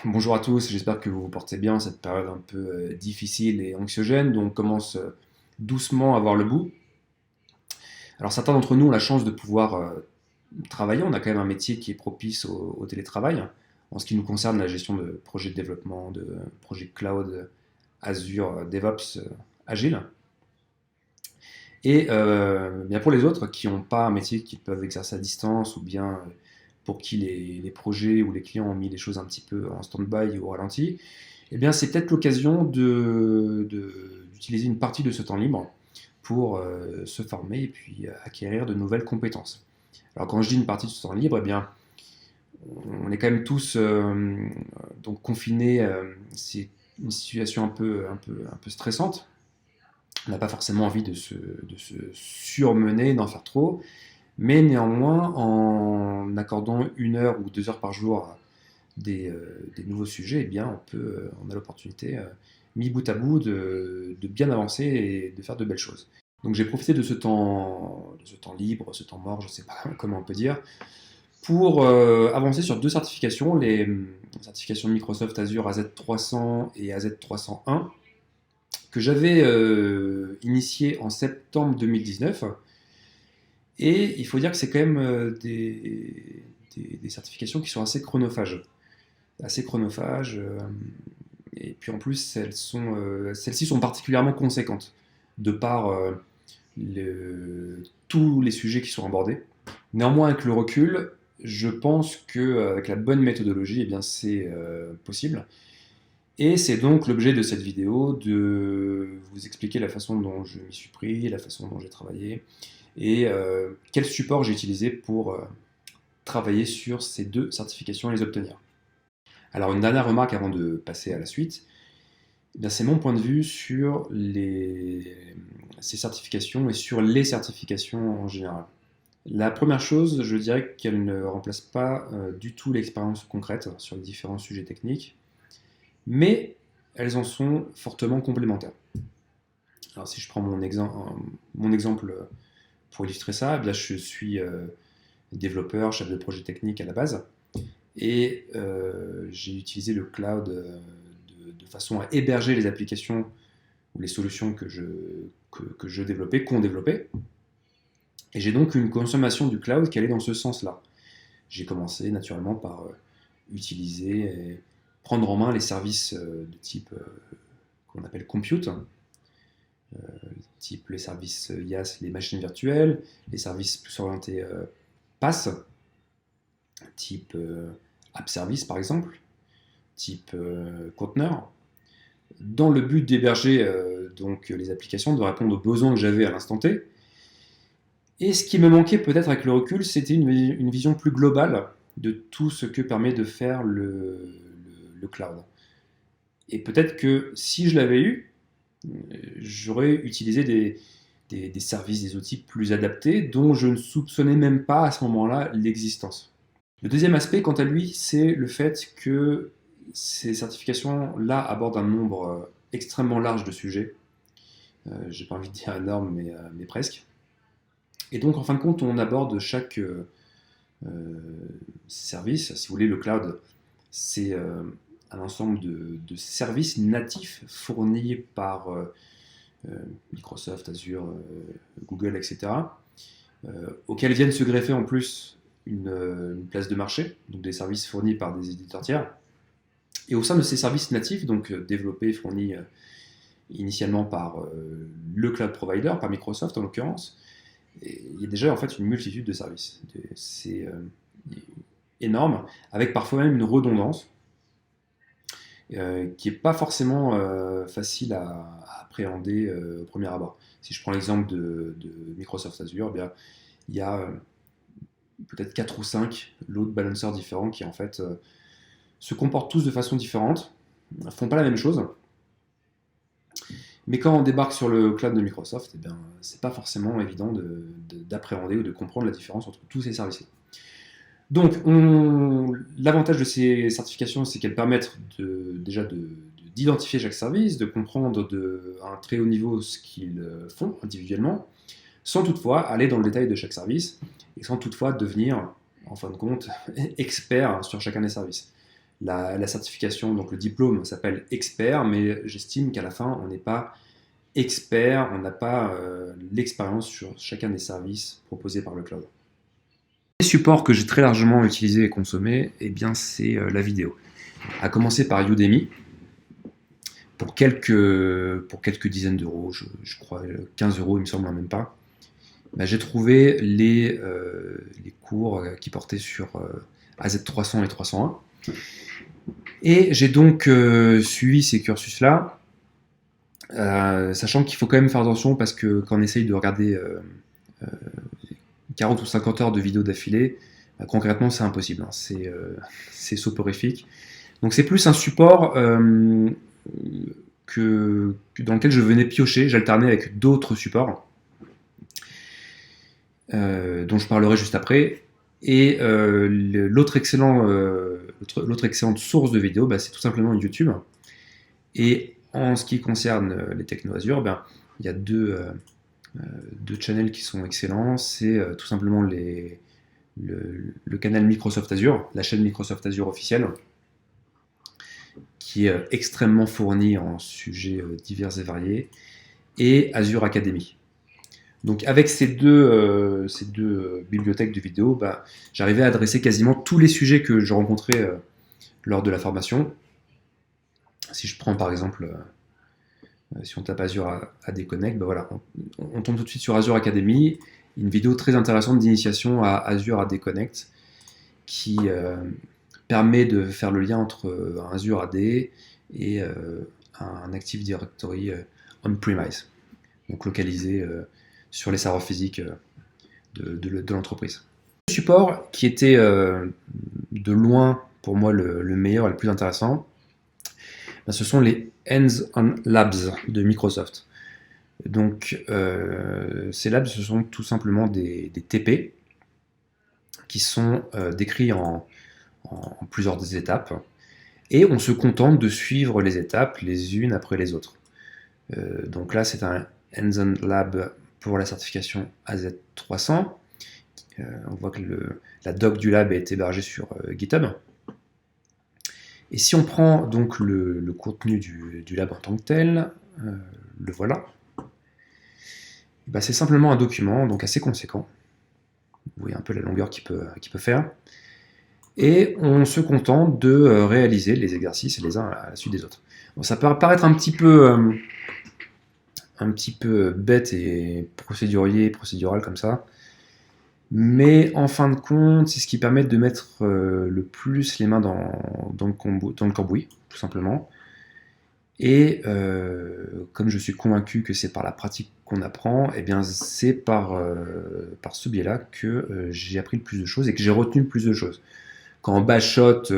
Bonjour à tous, j'espère que vous vous portez bien en cette période un peu difficile et anxiogène, dont on commence doucement à voir le bout. Alors certains d'entre nous ont la chance de pouvoir travailler, on a quand même un métier qui est propice au télétravail, en ce qui nous concerne la gestion de projets de développement, de projets cloud, Azure, DevOps, Agile. Et bien pour les autres qui n'ont pas un métier qu'ils peuvent exercer à distance, ou bien pour qui les projets ou les clients ont mis les choses un petit peu en stand-by ou au ralenti, eh bien c'est peut-être l'occasion d'utiliser une partie de ce temps libre pour se former et puis acquérir de nouvelles compétences. Alors quand je dis une partie de ce temps libre, eh bien on est quand même tous donc confinés, c'est une situation un peu stressante. On n'a pas forcément envie de se surmener, d'en faire trop, mais néanmoins, en accordant 1 heure ou 2 heures par jour à des nouveaux sujets, eh bien, on a l'opportunité, mis bout à bout, de bien avancer et de faire de belles choses. Donc j'ai profité de ce temps libre, ce temps mort, je ne sais pas comment on peut dire, pour avancer sur 2 certifications, les certifications Microsoft Azure AZ300 et AZ301, que j'avais initié en septembre 2019. Et il faut dire que c'est quand même des certifications qui sont assez chronophages. Assez chronophages. Et puis en plus, celles-ci sont particulièrement conséquentes, de par tous les sujets qui sont abordés. Néanmoins, avec le recul, je pense qu'avec la bonne méthodologie, eh bien, c'est possible. Et c'est donc l'objet de cette vidéo de vous expliquer la façon dont je m'y suis pris, la façon dont j'ai travaillé, et quel support j'ai utilisé pour travailler sur ces 2 certifications et les obtenir. Alors une dernière remarque avant de passer à la suite, eh bien, c'est mon point de vue sur ces certifications et sur les certifications en général. La première chose, je dirais qu'elles ne remplacent pas du tout l'expérience concrète sur les différents sujets techniques, mais elles en sont fortement complémentaires. Alors si je prends mon exemple pour illustrer ça, eh bien, je suis développeur, chef de projet technique à la base, et j'ai utilisé le cloud de façon à héberger les applications ou les solutions que je développais, qu'on développait. Et j'ai donc une consommation du cloud qui allait dans ce sens-là. J'ai commencé naturellement par utiliser et prendre en main les services de type qu'on appelle compute, type les services IaaS, les machines virtuelles, les services plus orientés PaaS, type App Service par exemple, type conteneur, dans le but d'héberger donc les applications, de répondre aux besoins que j'avais à l'instant T. Et ce qui me manquait peut-être avec le recul, c'était une vision plus globale de tout ce que permet de faire le cloud. Et peut-être que si je l'avais eu, j'aurais utilisé des services, des outils plus adaptés dont je ne soupçonnais même pas à ce moment-là l'existence. Le deuxième aspect, quant à lui, c'est le fait que ces certifications-là abordent un nombre extrêmement large de sujets. J'ai pas envie de dire énorme, mais presque. Et donc, en fin de compte, on aborde chaque service. Si vous voulez, le cloud, c'est un ensemble de services natifs fournis par Microsoft, Azure, Google, etc., auxquels viennent se greffer en plus une place de marché, donc des services fournis par des éditeurs tiers. Et au sein de ces services natifs, donc développés, fournis initialement par le cloud provider, par Microsoft en l'occurrence, il y a déjà en fait une multitude de services. C'est énorme, avec parfois même une redondance qui n'est pas forcément facile à appréhender au premier abord. Si je prends l'exemple de Microsoft Azure, eh bien, il y a peut-être 4 ou 5 load balancers différents qui en fait se comportent tous de façon différente, ne font pas la même chose. Mais quand on débarque sur le cloud de Microsoft, eh bien, c'est pas forcément évident d'appréhender ou de comprendre la différence entre tous ces services-là. Donc, l'avantage de ces certifications, c'est qu'elles permettent déjà d'identifier chaque service, de comprendre à un très haut niveau ce qu'ils font individuellement, sans toutefois aller dans le détail de chaque service, et sans toutefois devenir, en fin de compte, expert sur chacun des services. La certification, donc le diplôme, s'appelle expert, mais j'estime qu'à la fin, on n'est pas expert, on n'a pas l'expérience sur chacun des services proposés par le cloud. Les supports que j'ai très largement utilisés et consommés, eh bien, c'est la vidéo. À commencer par Udemy, pour quelques dizaines d'euros, je crois 15 euros, il me semble même pas. Bah, j'ai trouvé les cours qui portaient sur AZ300 et 301. Et j'ai donc suivi ces cursus-là, sachant qu'il faut quand même faire attention parce que quand on essaye de regarder 40 ou 50 heures de vidéos d'affilée, bah, concrètement c'est impossible, hein. C'est soporifique. Donc c'est plus un support dans lequel je venais piocher, j'alternais avec d'autres supports, dont je parlerai juste après. Et l'autre excellente source de vidéos, bah, c'est tout simplement YouTube. Et en ce qui concerne les techno Azure, ben, il y a deux channels qui sont excellents. C'est tout simplement le canal Microsoft Azure, la chaîne Microsoft Azure officielle, qui est extrêmement fournie en sujets divers et variés, et Azure Academy. Donc avec ces deux bibliothèques de vidéos, bah, j'arrivais à adresser quasiment tous les sujets que je rencontrais lors de la formation. Si je prends par exemple, si on tape Azure AD Connect, bah voilà, on tombe tout de suite sur Azure Academy, une vidéo très intéressante d'initiation à Azure AD Connect qui permet de faire le lien entre un Azure AD et un Active Directory on-premise, donc localisé sur les serveurs physiques de l'entreprise. Le support qui était de loin pour moi le meilleur et le plus intéressant, ben, ce sont les Hands-on Labs de Microsoft. Donc ces labs, ce sont tout simplement des TP qui sont décrits en plusieurs étapes, et on se contente de suivre les étapes les unes après les autres. Donc là, c'est un Hands-on Lab pour la certification AZ300. On voit que la doc du lab est hébergée sur GitHub. Et si on prend donc le contenu du lab en tant que tel, le voilà. Ben, c'est simplement un document donc assez conséquent. Vous voyez un peu la longueur qu'il peut faire. Et on se contente de réaliser les exercices les uns à la suite des autres. Bon, ça peut paraître un petit peu bête et procédural comme ça, mais en fin de compte, c'est ce qui permet de mettre le plus les mains dans le cambouis, tout simplement. Et comme je suis convaincu que c'est par la pratique qu'on apprend, eh bien c'est par ce biais-là que j'ai appris le plus de choses et que j'ai retenu le plus de choses. Quand on bachote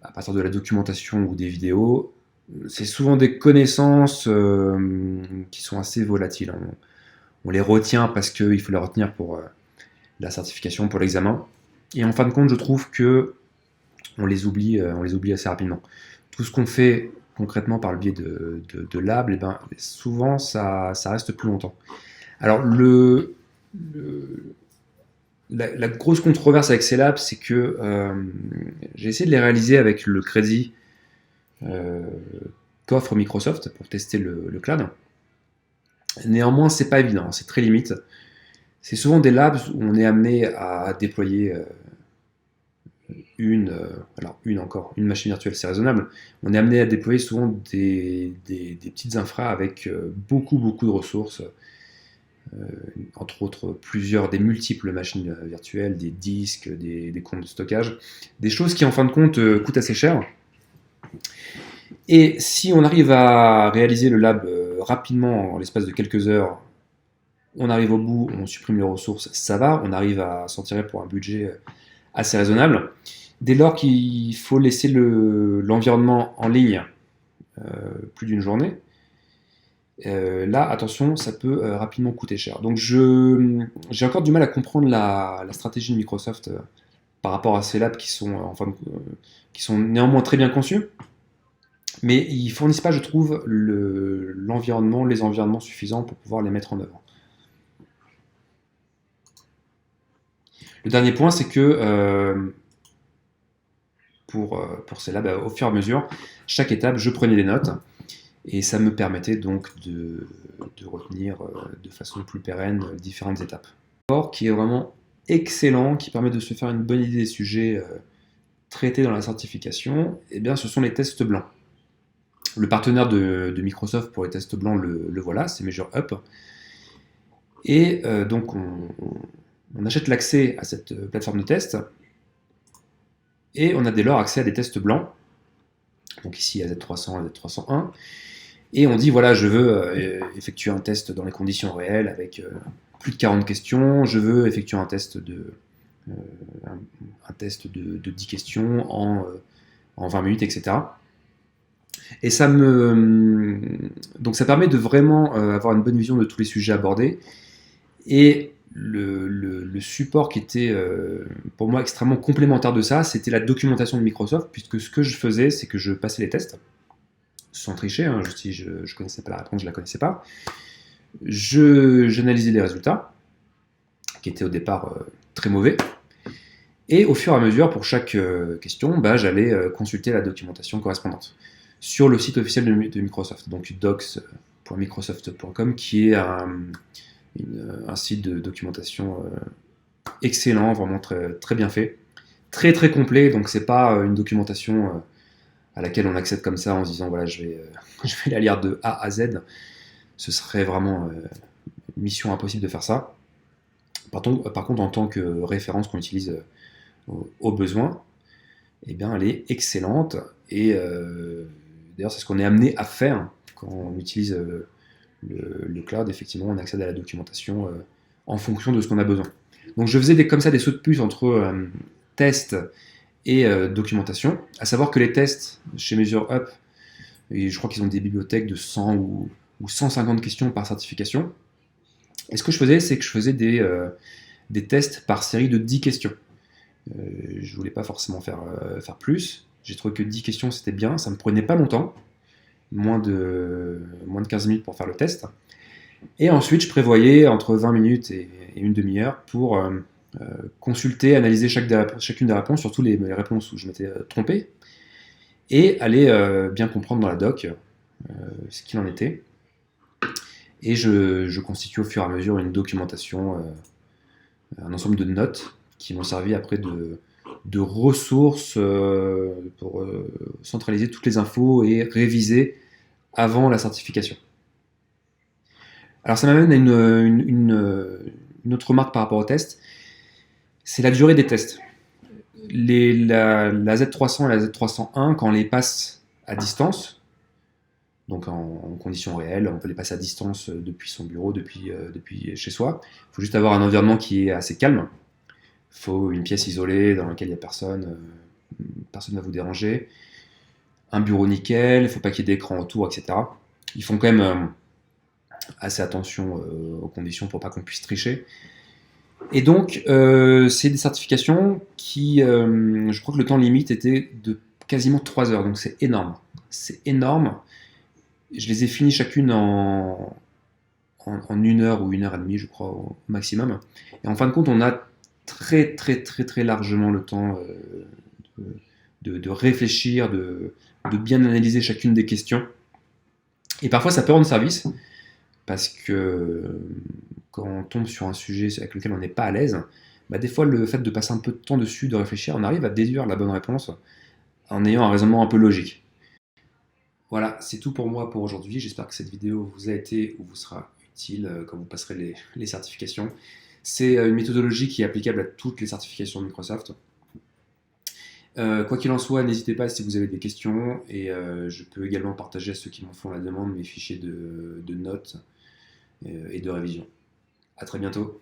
à partir de la documentation ou des vidéos, c'est souvent des connaissances qui sont assez volatiles. On les retient parce qu'il faut les retenir pour la certification, pour l'examen. Et en fin de compte, je trouve que on les oublie assez rapidement. Tout ce qu'on fait concrètement par le biais de lab, eh ben, souvent ça reste plus longtemps. Alors la grosse controverse avec ces labs, c'est que j'ai essayé de les réaliser avec le crédit qu'offre Microsoft pour tester le cloud. Néanmoins, c'est pas évident, c'est très limite. C'est souvent des labs où on est amené à déployer une machine virtuelle, c'est raisonnable. On est amené à déployer souvent des petites infras avec beaucoup de ressources, entre autres des multiples machines virtuelles, des disques, des comptes de stockage, des choses qui en fin de compte coûtent assez cher. Et si on arrive à réaliser le lab rapidement, en l'espace de quelques heures, on arrive au bout, on supprime les ressources, ça va, on arrive à s'en tirer pour un budget assez raisonnable. Dès lors qu'il faut laisser l'environnement en ligne plus d'une journée, là, attention, ça peut rapidement coûter cher. Donc j'ai encore du mal à comprendre la stratégie de Microsoft par rapport à ces labs qui sont néanmoins très bien conçus, mais ils fournissent pas, je trouve, les environnements suffisants pour pouvoir les mettre en œuvre. Le dernier point, c'est que pour celle-là, au fur et à mesure, chaque étape, je prenais des notes. Et ça me permettait donc de retenir de façon plus pérenne différentes étapes. Rapport qui est vraiment excellent, qui permet de se faire une bonne idée des sujets traités dans la certification, eh bien, ce sont les tests blancs. Le partenaire de Microsoft pour les tests blancs le voilà, c'est MeasureUp. Et donc on achète l'accès à cette plateforme de test et on a dès lors accès à des tests blancs. Donc ici AZ300, AZ301. Et on dit, voilà, je veux effectuer un test dans les conditions réelles avec plus de 40 questions, je veux effectuer un test de 10 questions en 20 minutes, etc. Et donc ça permet de vraiment avoir une bonne vision de tous les sujets abordés. Et le support qui était pour moi extrêmement complémentaire de ça, c'était la documentation de Microsoft, puisque ce que je faisais, c'est que je passais les tests, sans tricher, hein, si je ne connaissais pas la réponse, je ne la connaissais pas. J'analysais les résultats, qui étaient au départ très mauvais, et au fur et à mesure, pour chaque question, j'allais consulter la documentation correspondante sur le site officiel de Microsoft, donc docs.microsoft.com, qui est un site de documentation excellent, vraiment très, très bien fait, très très complet, donc c'est pas une documentation à laquelle on accède comme ça en se disant voilà je vais la lire de A à Z, ce serait vraiment mission impossible de faire ça. Par contre en tant que référence qu'on utilise au besoin, eh bien elle est excellente et d'ailleurs c'est ce qu'on est amené à faire quand on utilise le cloud. Effectivement on accède à la documentation en fonction de ce qu'on a besoin. Donc je faisais comme ça des sauts de puce entre tests et documentation, à savoir que les tests chez MeasureUp, et je crois qu'ils ont des bibliothèques de 100 ou 150 questions par certification. Et ce que je faisais, c'est que je faisais des tests par série de 10 questions. Je voulais pas forcément faire plus. J'ai trouvé que 10 questions c'était bien, ça me prenait pas longtemps, moins de 15 minutes pour faire le test. Et ensuite je prévoyais entre 20 minutes et une demi-heure pour consulter, analyser chacune des réponses, surtout les réponses où je m'étais trompé, et aller bien comprendre dans la doc ce qu'il en était. Et je constitue au fur et à mesure une documentation, un ensemble de notes qui m'ont servi après de ressources pour centraliser toutes les infos et réviser avant la certification. Alors ça m'amène à une autre remarque par rapport au test, c'est la durée des tests. La Z300 et la Z301, quand on les passe à distance, donc en conditions réelles, on peut les passer à distance depuis son bureau, depuis chez soi. Il faut juste avoir un environnement qui est assez calme. Il faut une pièce isolée dans laquelle il n'y a personne, personne ne va vous déranger. Un bureau nickel, il ne faut pas qu'il y ait d'écran autour, etc. Ils font quand même assez attention aux conditions pour pas qu'on puisse tricher. Et donc, c'est des certifications qui, je crois que le temps limite était de quasiment 3 heures, donc c'est énorme. C'est énorme. Je les ai finies chacune en 1 heure ou 1 heure et demie, je crois, au maximum. Et en fin de compte, on a très très très très largement le temps de réfléchir, de bien analyser chacune des questions. Et parfois, ça peut rendre service, parce que quand on tombe sur un sujet avec lequel on n'est pas à l'aise, des fois le fait de passer un peu de temps dessus, de réfléchir, on arrive à déduire la bonne réponse en ayant un raisonnement un peu logique. Voilà, c'est tout pour moi pour aujourd'hui. J'espère que cette vidéo vous a été ou vous sera utile quand vous passerez les certifications. C'est une méthodologie qui est applicable à toutes les certifications de Microsoft. Quoi qu'il en soit, n'hésitez pas si vous avez des questions, et je peux également partager à ceux qui m'en font la demande mes fichiers de notes et de révision. À très bientôt.